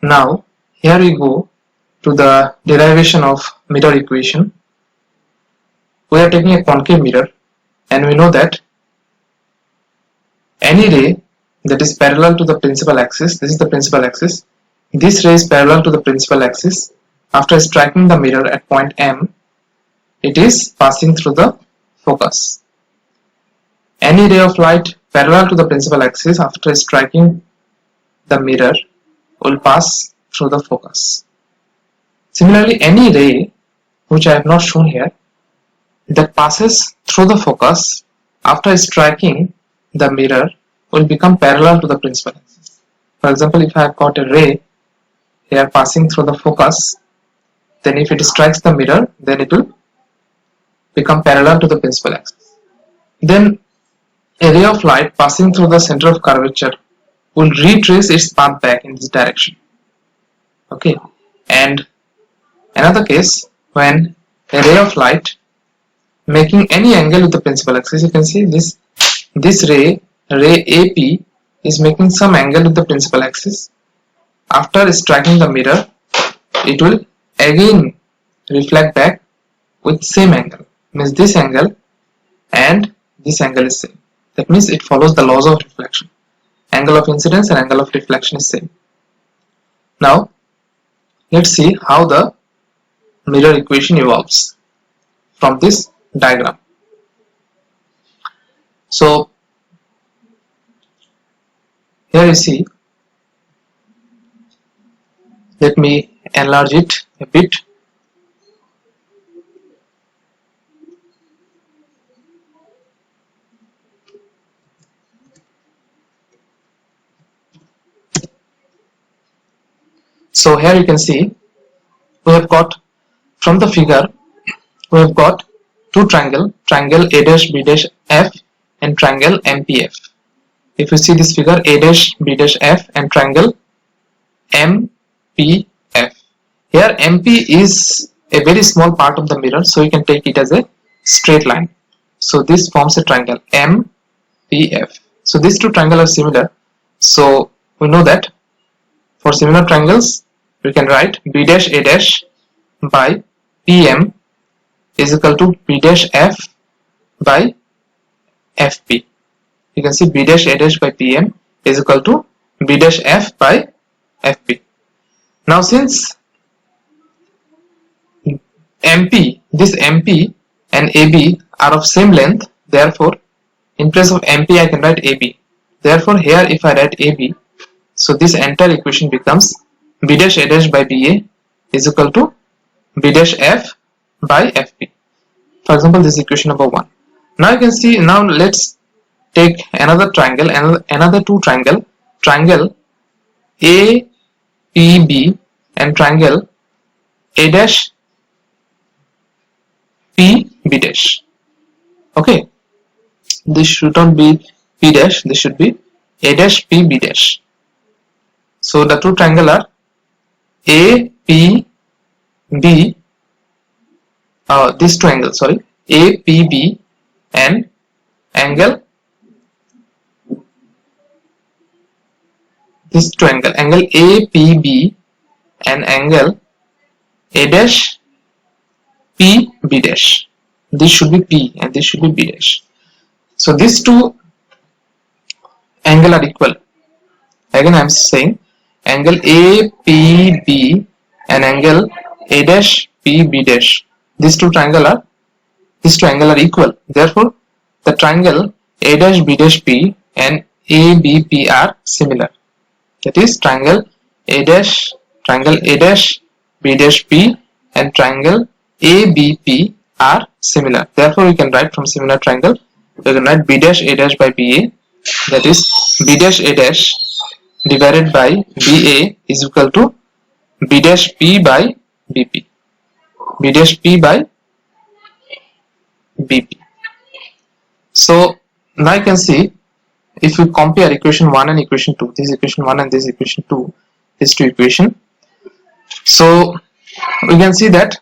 Now here we go to the derivation of mirror equation. We are taking a concave mirror and we know that any ray that is parallel to the principal axis, this is the principal axis, this ray is parallel to the principal axis. After striking the mirror at point M, it is passing through the focus. Any ray of light parallel to the principal axis after striking the mirror will pass through the focus. Similarly, any ray which I have not shown here that passes through the focus after striking the mirror will become parallel to the principal axis. For example, if I have got a ray here passing through the focus, then if it strikes the mirror, then it will become parallel to the principal axis. Then a ray of light passing through the center of curvature will retrace its path back in this direction. Okay, and another case, when a ray of light making any angle with the principal axis, you can see this ray AP is making some angle with the principal axis. After striking the mirror, it will again reflect back with same angle. Means this angle and this angle is same. That means it follows the laws of reflection. Angle of incidence and angle of reflection is same. Now let's see how the mirror equation evolves from this diagram. So here you see, let me enlarge it a bit. So here you can see we have got, from the figure, we have got two triangle A dash B dash F and triangle MPF. If you see this figure, A dash B dash F and triangle MPF. Here MP is a very small part of the mirror, so you can take it as a straight line. So this forms a triangle MPF. So these two triangles are similar. So we know that for similar triangles we can write B dash A dash by PM is equal to B dash F by FP. You can see B dash A dash by PM is equal to B dash F by FP. Now since this MP and AB are of same length, therefore in place of MP I can write AB. Therefore here if I write AB, so this entire equation becomes B dash A dash by BA is equal to B dash F by FP. For example, this is equation number 1. Now you can see, now let's take another triangle, another two triangle APB and triangle A dash PB dash. Okay, this should not be P dash, this should be A dash PB dash. So the two triangle are APB, this triangle, sorry, APB and angle, this triangle, angle APB and angle A dash PB dash. This should be P and this should be B dash. So these two angle are equal. Again I am saying angle APB and angle A dash PB dash. These two triangle are equal. Therefore the triangle A dash B dash P and ABP are similar. That is triangle A dash B dash P and triangle ABP are similar. Therefore we can write from similar triangle, we can write B dash A dash by BA, that is B dash A dash divided by BA is equal to B dash P by BP. B dash P by BP. So now you can see, if you compare equation 1 and equation 2, this equation 1 and this equation 2, these two equation, so we can see that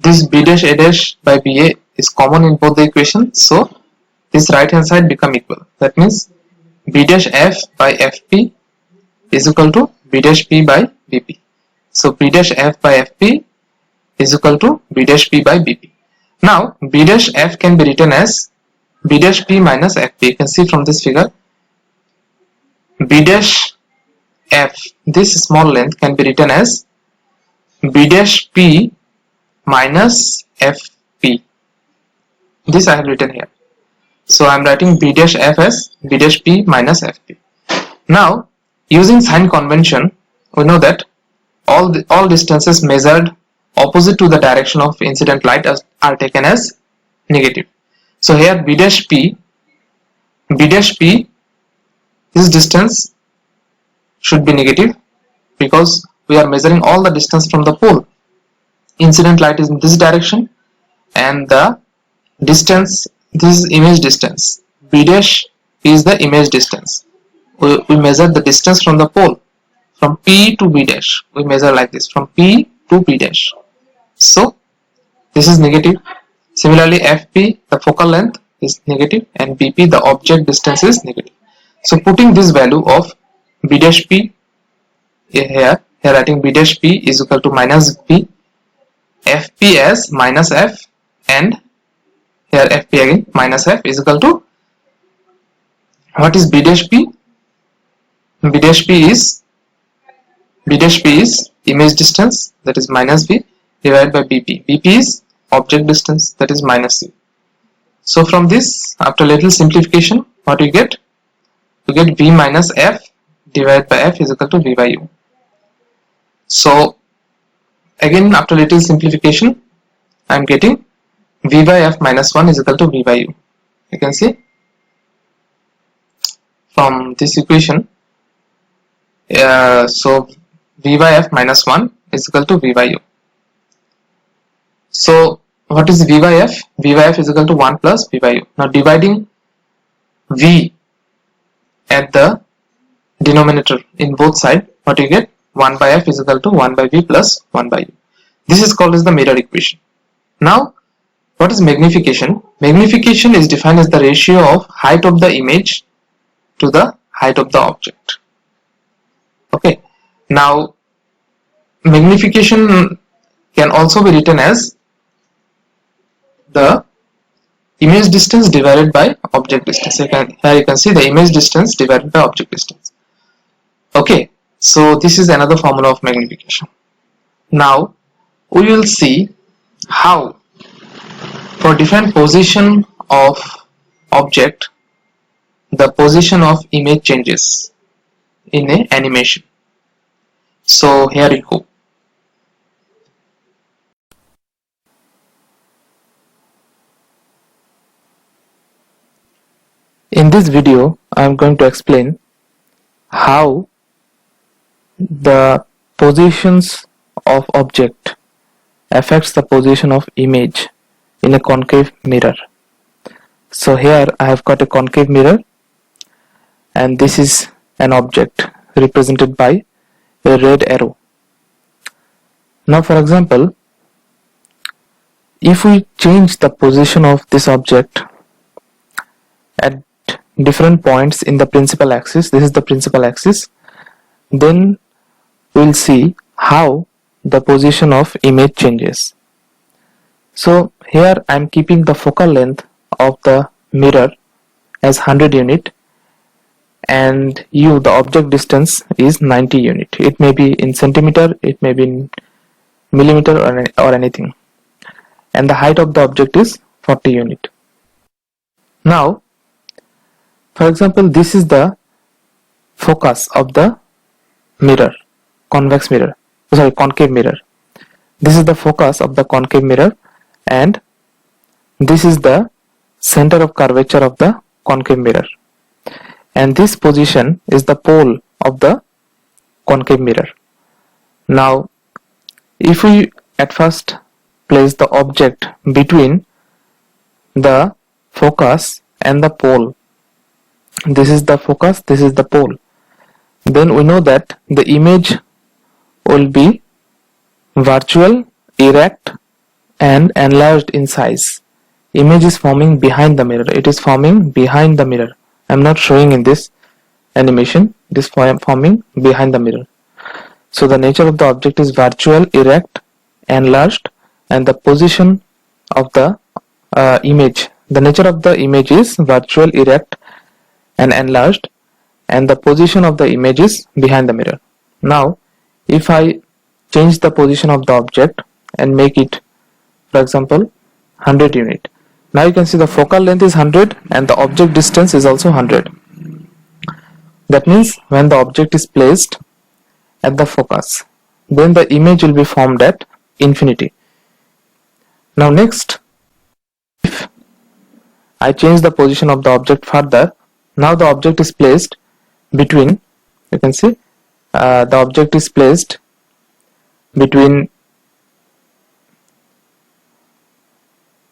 this B dash A dash by BA is common in both the equations, so this right hand side become equal. That means B dash F by FP is equal to B dash P by BP. So B dash F by FP is equal to B dash P by BP. Now B dash F can be written as B dash P minus FP. You can see from this figure, B dash F, this small length, can be written as B dash P minus FP. This I have written here. So I am writing B dash F as B dash P minus FP. Now using sign convention, we know that all distances measured opposite to the direction of incident light are taken as negative. So here B dash P, this distance should be negative because we are measuring all the distance from the pole. Incident light is in this direction and the distance, this is image distance. B dash is the image distance. We measure the distance from the pole from P to B dash. We measure like this from P to P dash. So this is negative. Similarly, FP, the focal length, is negative, and BP, the object distance, is negative. So putting this value of B dash P here writing B dash P is equal to minus P, FP as minus F, and here FP again minus F is equal to, what is B dash P? B dash P is image distance, that is minus V, divided by BP. BP is object distance, that is minus U. So from this, after little simplification, what you get? You get V minus F divided by F is equal to V by U. So again, after little simplification, I am getting V by F minus 1 is equal to V by U. You can see from this equation, so V by F minus 1 is equal to V by U. So what is V by F? V by F is equal to 1 plus V by U. Now dividing V at the denominator in both sides, what you get? 1 by F is equal to 1 by V plus 1 by U. This is called as the mirror equation. Now what is magnification? Magnification is defined as the ratio of height of the image to the height of the object. Okay. Now magnification can also be written as the image distance divided by object distance. Here you can see the image distance divided by object distance. Okay, so this is another formula of magnification. Now we will see how for different position of object the position of image changes in an animation. So here we go. In this video, I am going to explain how the positions of object affects the position of image in a concave mirror. So here I have got a concave mirror, and this is an object represented by a red arrow. Now for example, if we change the position of this object at different points in the principal axis, this is the principal axis, then we'll see how the position of image changes. So here I am keeping the focal length of the mirror as 100 unit, and U, the object distance, is 90 unit. It may be in centimeter, it may be in millimeter or anything, and the height of the object is 40 unit. Now for example, this is the focus of the mirror, concave mirror. This is the focus of the concave mirror, and this is the center of curvature of the concave mirror, and this position is the pole of the concave mirror. Now if we at first place the object between the focus and the pole, this is the focus, this is the pole, then we know that the image will be virtual, erect, and enlarged in size. Image is forming behind the mirror. It is forming behind the mirror. I am not showing in this animation. It is forming behind the mirror. So the nature of the object is virtual, erect, enlarged, and the position of the image. The nature of the image is virtual, erect, and enlarged, and the position of the image is behind the mirror. Now, if I change the position of the object and make it, for example, 100 unit. Now you can see the focal length is 100 and the object distance is also 100. That means when the object is placed at the focus, then the image will be formed at infinity. Now next, if I change the position of the object further, now the object is placed between, you can see the object is placed between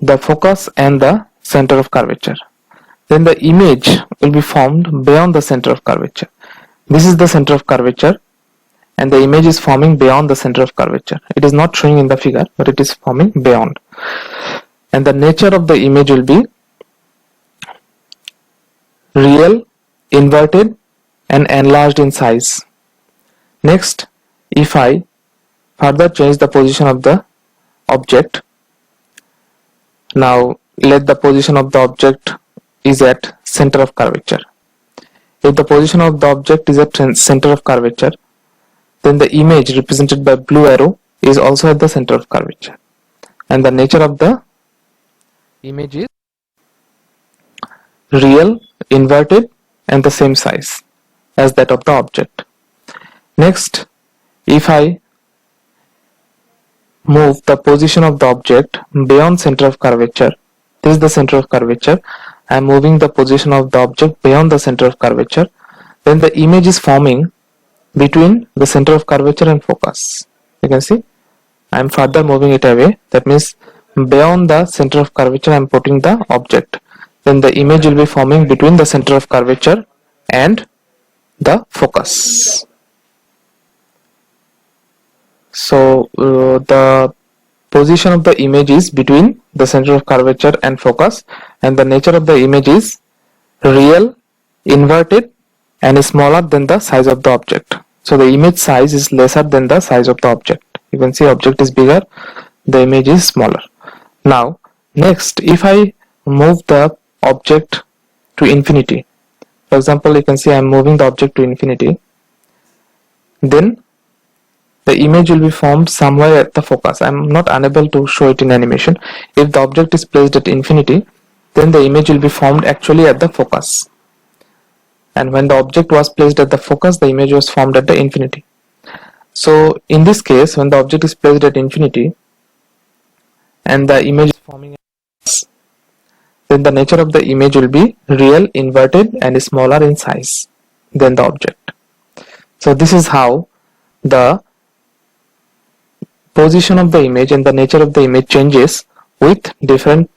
the focus and the center of curvature. Then the image will be formed beyond the center of curvature. This is the center of curvature and the image is forming beyond the center of curvature. It is not showing in the figure, but it is forming beyond. And the nature of the image will be real, inverted, and enlarged in size. Next, if I further change the position of the object, now let the position of the object is at center of curvature. If the position of the object is at center of curvature, then the image represented by blue arrow is also at the center of curvature. And the nature of the image is real, inverted, and the same size as that of the object. Next, if I move the position of the object beyond center of curvature, this is the center of curvature, I am moving the position of the object beyond the center of curvature, then the image is forming between the center of curvature and focus. You can see I am further moving it away, that means beyond the center of curvature I am putting the object, then the image will be forming between the center of curvature and the focus. So the position of the image is between the center of curvature and focus, and the nature of the image is real, inverted, and is smaller than the size of the object. So the image size is lesser than the size of the object. You can see object is bigger, the image is smaller. Now next, if I move the object to infinity, for example, you can see I am moving the object to infinity, then the image will be formed somewhere at the focus. I am not unable to show it in animation. If the object is placed at infinity, then the image will be formed actually at the focus. And when the object was placed at the focus, the image was formed at the infinity. So in this case, when the object is placed at infinity and the image is forming at focus, then the nature of the image will be real, inverted, and is smaller in size than the object. So this is how the position of the image and the nature of the image changes with different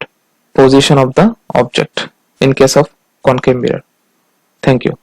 position of the object in case of concave mirror. Thank you.